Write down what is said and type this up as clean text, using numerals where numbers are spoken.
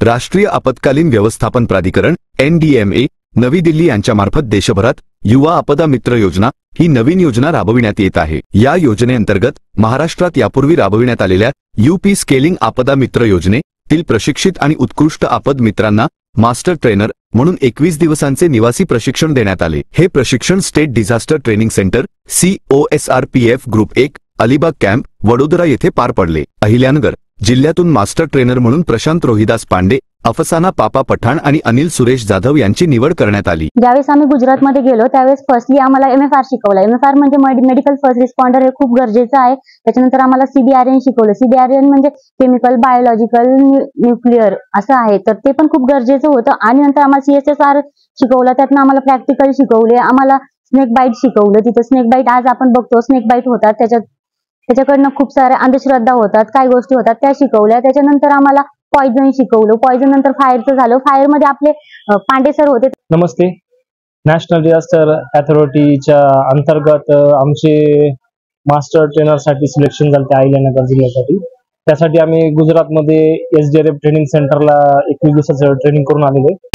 राष्ट्रीय आपत्कालीन व्यवस्थापन प्राधिकरण NDMA नवी दिल्ली यांच्यामार्फत देशभरात युवा आपदा मित्र योजना ही नवीन योजना राबविण्यात येत आहे। या योजनेअंतर्गत महाराष्ट्रात यापूर्वी राबविण्यात आलेल्या UP स्केलिंग आपदा मित्र योजनेतील प्रशिक्षित आणि उत्कृष्ट आपद मित्रांना मास्टर ट्रेनर म्हणून 21 दिवसांचे निवासी प्रशिक्षण देण्यात आले। हे प्रशिक्षण state disaster training centre COSRPF group 1 Alibag camp Vadodara येथे पार पडले। अहिल्यानगर जिल्ह्यातून मास्टर ट्रेनर म्हणून प्रशांत रोहिदास पांडे, अफसाना पापा पठाण आणि अनिल सुरेश जाधव यांची निवड करण्यात आली। ज्यावेळेस आम्ही गुजरातमध्ये गेलो त्यावेळेस फर्स्टली आम्हाला MFR शिकवलं। MFR म्हणजे मेडिकल फर्स्ट रिस्पॉन्डर, हे खूप गरजेचं आहे। त्याच्यानंतर आम्हाला CBRN शिकवलं। CBRN म्हणजे केमिकल, बायोलॉजिकल, न्यूक्लिअर असं आहे, तर ते पण खूप गरजेचं होतं। आणि नंतर आम्हाला CSSR शिकवलं, त्यातनं आम्हाला प्रॅक्टिकल शिकवले, आम्हाला स्नेक बाईट शिकवलं। तिथं स्नेक बाईट आज आपण बघतो स्नेक बाईट होतात, त्याच्याकडनं खूप साऱ्या अंधश्रद्धा होतात, काय गोष्टी होतात त्या शिकवल्या। त्याच्यानंतर आम्हाला पॉइझन शिकवलं। पॉइझन नंतर फायरचं झालं। फायर मध्ये आपले पांडे सर होते। नमस्ते। नॅशनल डिझास्टर अथॉरिटीच्या अंतर्गत आमचे मास्टर ट्रेनरसाठी सिलेक्शन झाले अहिल्यानगर जिल्ह्यासाठी। त्यासाठी आम्ही गुजरातमध्ये SDRF ट्रेनिंग सेंटरला 21 दिवसाचं ट्रेनिंग करून आलेलो आहे।